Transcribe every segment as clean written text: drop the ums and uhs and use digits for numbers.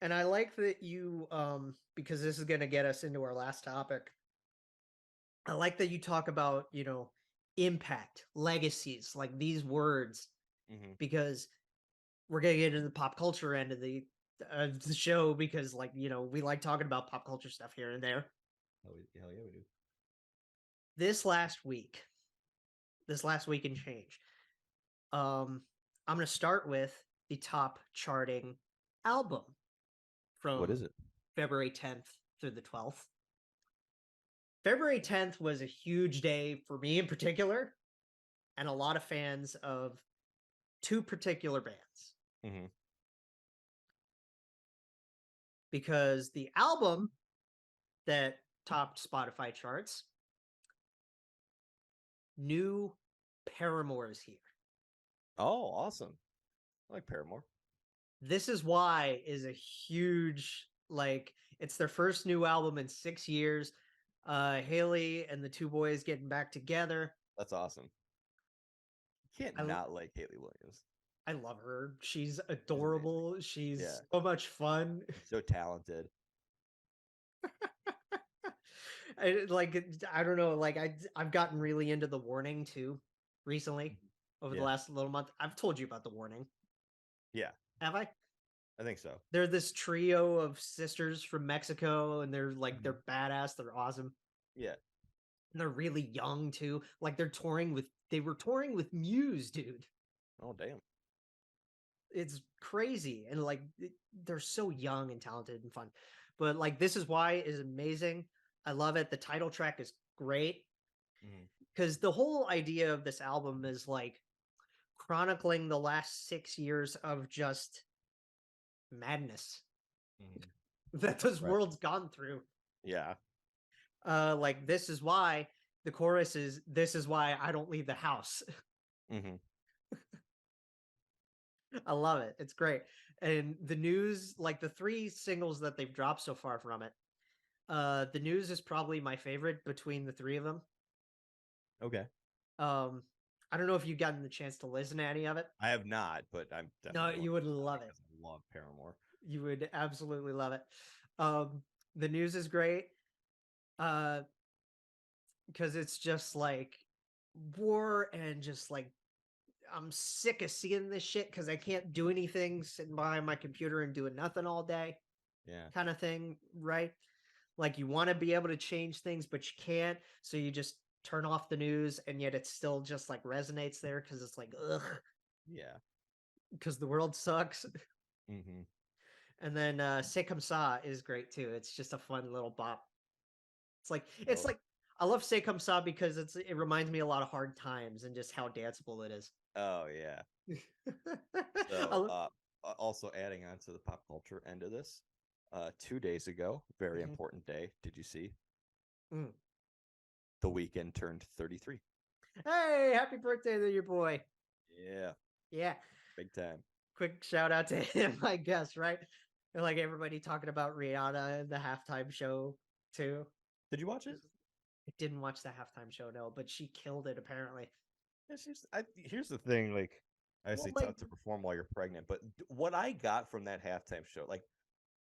And I like that you because this is going to get us into our last topic. I like that you talk about, impact, legacies, like these words, Hmm. because we're going to get into the pop culture end of the show because, like, we like talking about pop culture stuff here and there. Hell yeah, we do. This last week, and change, um, I'm going to start with the top charting album What from is it? February 10th through the 12th. February 10th was a huge day for me in particular, and a lot of fans of two particular bands, Hmm. because the album that topped Spotify charts, new Paramore, is here. Oh, awesome. I like Paramore. This Is Why is a huge, like, it's their first new album in 6 years. Haley and the two boys getting back together. That's awesome. You can't I not like Haley Williams. I love her. She's She's amazing. adorable. Yeah. She's so much fun. So talented. I don't know, like I've gotten really into The Warning too recently, over the Yeah. last little month. I've told you about The Warning. Yeah. Have I? I think so. They're this trio of sisters from Mexico, and they're like Mhm. they're badass, they're awesome. Yeah. And they're really young too. Like they were touring with Muse, dude. Oh, damn. It's crazy. And like they're so young and talented and fun. But like This Is Why is amazing. I love it. The title track is great, Hmm. because the whole idea of this album is like chronicling the last 6 years of just madness Hmm. that this Right. world's gone through. Yeah. Like This Is Why, the chorus is, "This is why I don't leave the house." Hmm. I love it. It's great. And the news, like the three singles that they've dropped so far from it, the news is probably my favorite between the three of them. Okay. Um, I don't know if you've gotten the chance to listen to any of it. I have not, but I'm No, definitely going you would to love it. because I love Paramore. You would absolutely love it. The news is great. Uh, because it's just like war, and just like I'm sick of seeing this shit because I can't do anything sitting behind my computer and doing nothing all day, Yeah. kind of thing, right? Like you want to be able to change things, but you can't. So you just turn off the news, and yet it still just like resonates there because it's like, ugh, Yeah. because the world sucks. Hmm. And then C'est Comme Ça is great too. It's just a fun little bop. It's Oh. like I love C'est Comme Ça because it reminds me a lot of Hard Times and just how danceable it is. Oh, yeah. I So, lo- also adding on to the pop culture end of this, 2 days ago, very Mhm. important day. Did you see? Mm. The Weekend turned 33. Hey, happy birthday to your boy. Yeah, Yeah. big time. Quick shout out to him, I guess, right? And like everybody talking about Rihanna in the halftime show too. Did you watch it? I didn't watch the halftime show, no, but she killed it apparently. Here's the thing, like, Well, obviously like, tough to perform while you're pregnant, but what I got from that halftime show, like,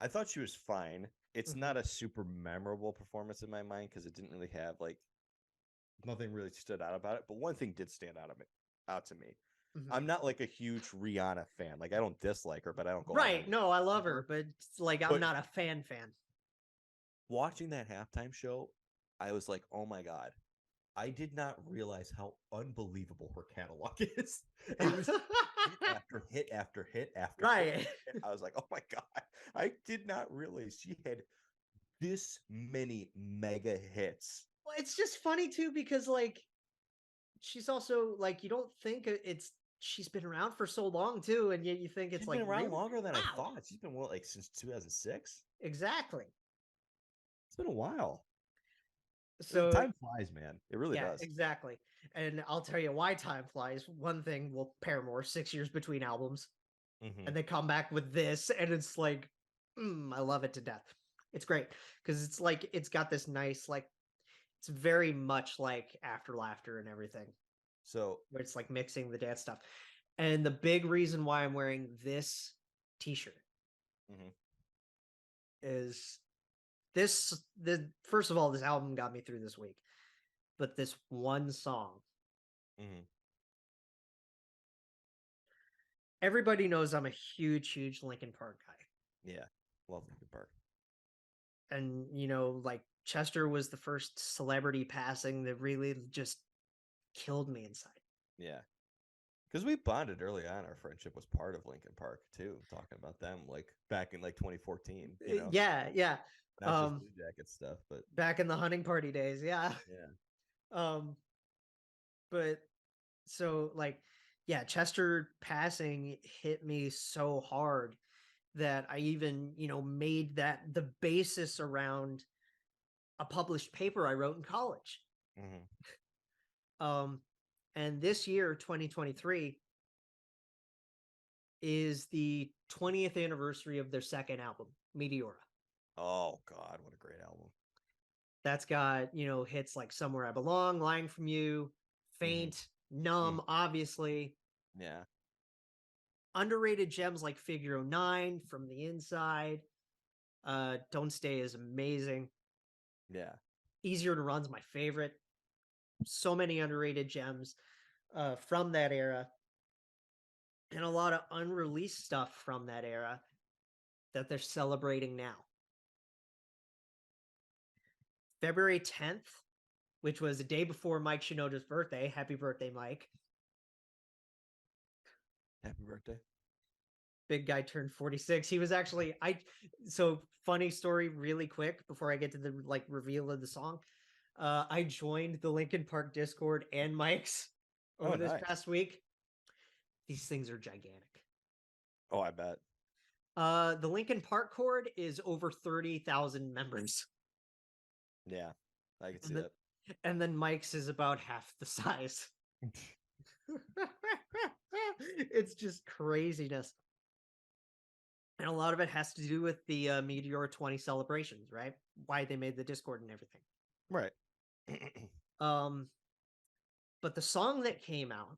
I thought she was fine. It's mhm, not a super memorable performance in my mind because it didn't really have like nothing really stood out about it. But one thing did stand out to me. mhm. I'm not like a huge Rihanna fan. Like I don't dislike her, but I don't go out of my Right. way No, I to love her. her, but it's like I'm But not a fan. watching that halftime show, I was like, oh my god, I did not realize how unbelievable her catalog is. It was hit after hit after hit after hit Right. after hit. I was like, oh my god, I did not realize she had this many mega hits. Well, it's just funny too because like she's also like you don't think it's she's been around for so long too, and yet you think it's She's like been around really longer than I wow. thought. She's been what, like since 2006. Exactly. It's been a while. So Time flies, man. It really yeah, does. exactly. And I'll tell you why time flies. One thing, well, Paramore, 6 years between albums, Hmm. and they come back with this, and it's like, I love it to death. It's great because it's like it's got this nice, like, it's very much like After Laughter and everything, So, where it's like mixing the dance stuff. And the big reason why I'm wearing this T-shirt mhm. is the first of all, this album got me through this week, but this one song. Mm-hmm. Everybody knows I'm a huge Linkin Park guy. Yeah, love Linkin Park. And like Chester was the first celebrity passing that really just killed me inside. Yeah, because we bonded early on. Our friendship was part of Linkin Park too. Talking about them like back in like 2014. Yeah. Not just Blue Jacket stuff, but back in the hunting party days. Yeah. But so like, yeah, Chester passing hit me so hard that I even, made that the basis around a published paper I wrote in college. Mm-hmm. And this year, 2023, is the 20th anniversary of their second album, Meteora. Oh God, what a great album! That's got, hits like Somewhere I Belong, Lying From You, Faint, Numb, obviously. Yeah. Underrated gems like Figure 09, From the Inside. Don't Stay is amazing. Yeah. Easier to Run's my favorite. So many underrated gems from that era. And a lot of unreleased stuff from that era that they're celebrating now. February 10th, which was the day before Mike Shinoda's birthday. Happy birthday, Mike. Happy birthday. Big guy turned 46. He was actually so funny story really quick before I get to the like reveal of the song. I joined the Linkin Park Discord and Mike's over this past week. These things are gigantic. Oh, I bet. The Linkin Park Chord is over 30,000 members. Yeah, I can see that. And then Mike's is about half the size. It's just craziness. And a lot of it has to do with the Meteora 20 celebrations, right? Why they made the Discord and everything. Right. But the song that came out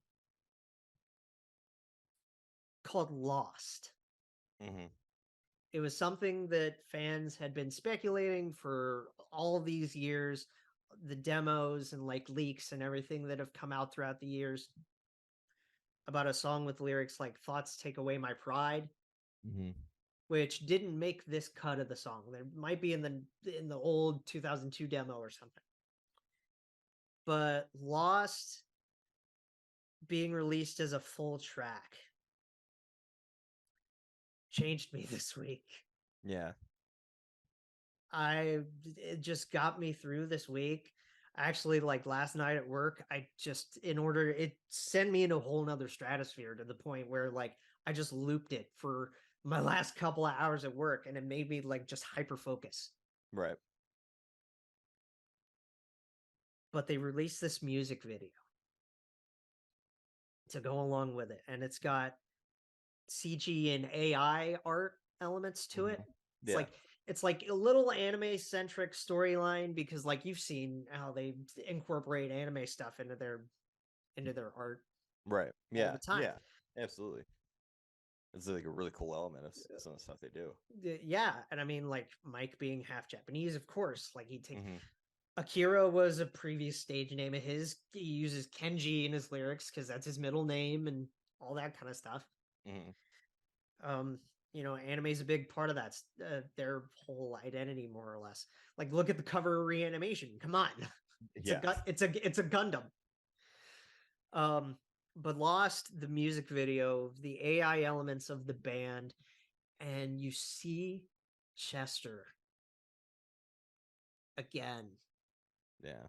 called Lost. It was something that fans had been speculating for all these years, the demos and like leaks and everything that have come out throughout the years about a song with lyrics like "Thoughts Take Away My Pride," which didn't make this cut of the song. There might be in the old 2002 demo or something. But Lost being released as a full track changed me this week. Yeah. It just got me through this week. Actually, like last night at work, it sent me into a whole nother stratosphere to the point where like I just looped it for my last couple of hours at work and it made me like just hyper focus. Right. But they released this music video to go along with it, and it's got CG and AI art elements to it. It's like a little anime centric storyline because like you've seen how they incorporate anime stuff into their art. Right. Yeah. All the time. Yeah. Absolutely. It's like a really cool element of some of the stuff they do. Yeah, and I mean like Mike being half Japanese, of course, like he takes Akira was a previous stage name of his. He uses Kenji in his lyrics because that's his middle name and all that kind of stuff. Anime is a big part of that. Their whole identity, more or less. Like, look at the cover of Reanimation. Come on, it's a Gundam. But Lost, the music video, the AI elements of the band, and you see Chester again. Yeah.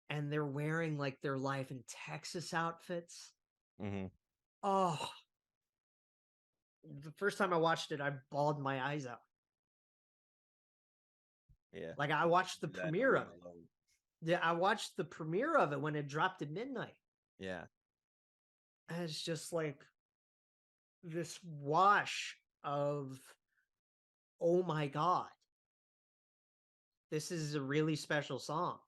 And they're wearing like their Live in Texas outfits. Oh, the first time I watched it, I bawled my eyes out. Yeah. Like I watched the premiere of it. Yeah, I watched the premiere of it when it dropped at midnight. Yeah. And it's just like this wash of, oh my God, this is a really special song.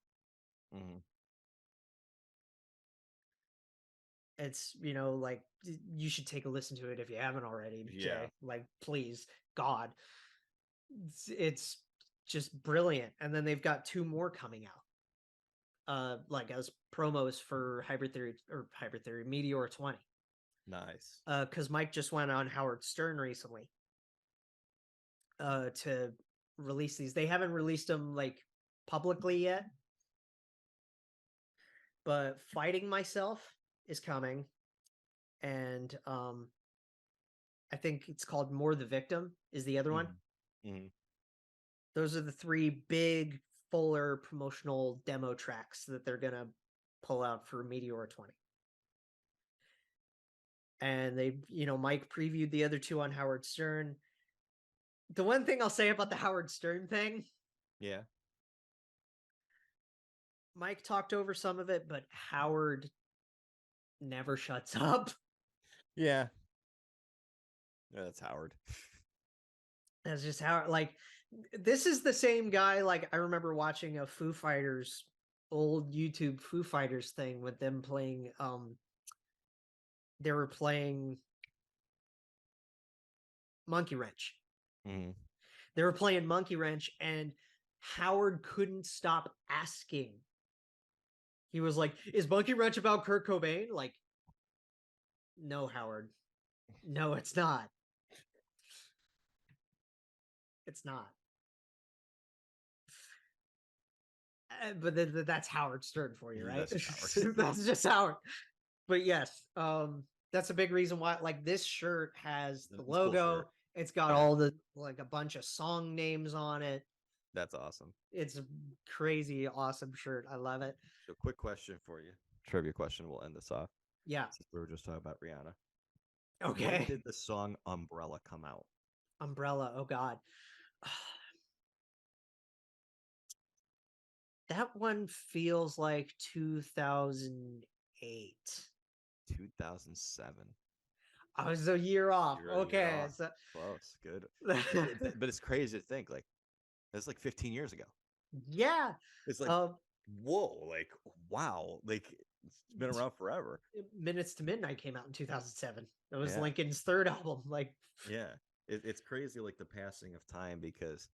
It's, like you should take a listen to it if you haven't already. Yeah. Like, please, God. It's just brilliant. And then they've got 2 more coming out. Like as promos for Hybrid Theory, Meteor 20. Nice. Because Mike just went on Howard Stern recently to release these. They haven't released them like publicly yet, but Fighting Myself is coming, and I think it's called More the Victim is the other one. Mm-hmm. Those are the 3 big fuller promotional demo tracks that they're gonna pull out for Meteora 20. And they, Mike previewed the other 2 on Howard Stern. The one thing I'll say about the Howard Stern thing, Yeah. Mike talked over some of it, but Howard never shuts up. Yeah. Yeah, that's Howard. That's just how, like, this is the same guy. Like, I remember watching a Foo Fighters old YouTube Foo Fighters thing with them playing. They were playing Monkey Wrench. Mm-hmm. They were playing Monkey Wrench, and Howard couldn't stop asking. He was like, "Is Monkey Wrench about Kurt Cobain?" Like, no, Howard. No, it's not. It's not. But that's Howard Stern for you, right? That's just Howard. That's just Howard. But yes, that's a big reason why. Like, this shirt has the logo. Cool. It's got all the, like, a bunch of song names on it. That's awesome. It's a crazy awesome shirt. I love it. So, quick question for you. Trivia question. We'll end this off. Yeah. Since we were just talking about Rihanna. Okay. When did the song Umbrella come out? Umbrella. Oh God. That one feels like 2008. 2007. I was a year off. Okay. So... Close. Good. But it's crazy to think, like, that's like 15 years ago. Yeah. It's like, whoa, like, wow. Like, it's been around forever. Minutes to Midnight came out in 2007. It was Linkin's 3rd album. Like, yeah. It's crazy, like, the passing of time, because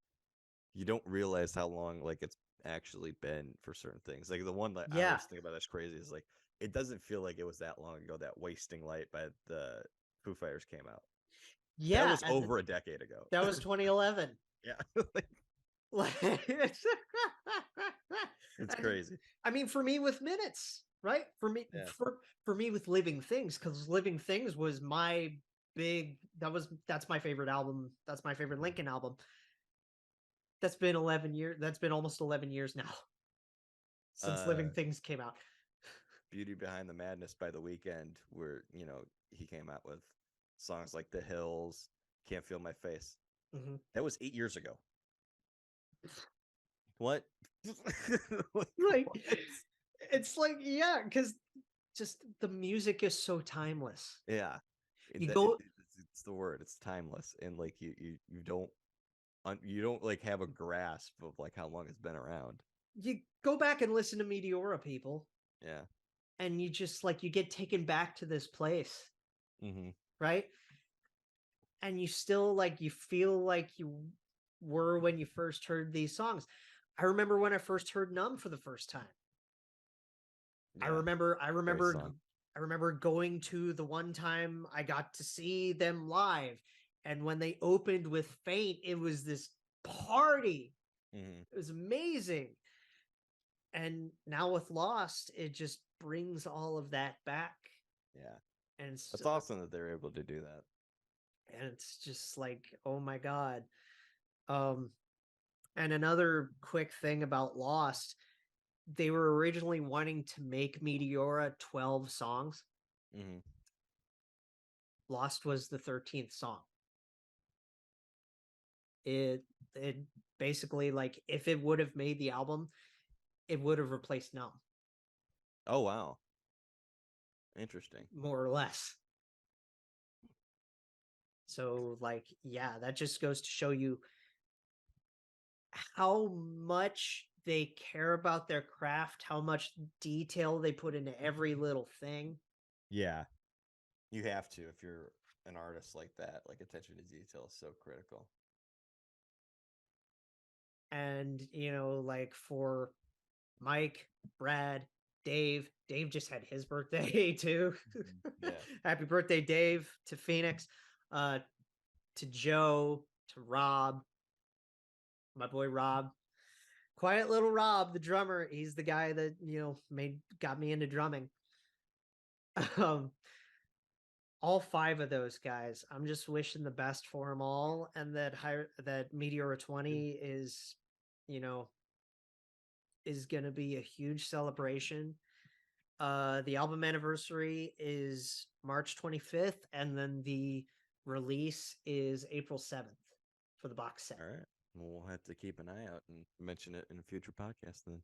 you don't realize how long, like, it's actually been for certain things. Like, the one that I always think about that's crazy is, like, it doesn't feel like it was that long ago that Wasting Light by the Foo Fighters came out. Yeah. That was over a decade ago. That was 2011. Yeah. It's crazy. I mean, for me with Minutes, right? For me, for me with Living Things, because Living Things was my big, that's my favorite album. That's my favorite Linkin album. That's been 11 years. That's been almost 11 years now since Living Things came out. Beauty Behind the Madness by The Weeknd, where, he came out with songs like The Hills, Can't Feel My Face. Mm-hmm. That was 8 years ago. What? Like, it's like, yeah, because just the music is so timeless. Yeah. It's the word. It's timeless. And, like, you don't like have a grasp of, like, how long it's been around. You go back and listen to Meteora, people. Yeah. And you just, like, you get taken back to this place. Mm-hmm. Right? And you still, like, you feel like you were when you first heard these songs. I remember when I first heard Numb for the first time. Yeah, I remember going to the one time I got to see them live, and when they opened with Faint, it was this party. Mm-hmm. It was amazing. And now with Lost, it just brings all of that back. Yeah. And it's awesome that they're able to do that. And it's just like, oh my God. And another quick thing about Lost, they were originally wanting to make Meteora 12 songs. Mm-hmm. Lost was the 13th song. It basically, like, if it would have made the album, it would have replaced Numb. Oh, wow. Interesting. More or less. So, like, yeah, that just goes to show you how much they care about their craft, how much detail they put into every little thing. Yeah. You have to if you're an artist like that. Like, attention to detail is so critical. And, like for Mike, Brad, Dave just had his birthday too. Yeah. Happy birthday, Dave, to Phoenix, to Joe, to Rob, my boy Rob. Quiet little Rob, the drummer. He's the guy that, got me into drumming. Um, all five of those guys, I'm just wishing the best for them all, and that Meteora 20 is, you know, is going to be a huge celebration. The album anniversary is March 25th, and then the release is April 7th for the box set. All right. Well, we'll have to keep an eye out and mention it in a future podcast then.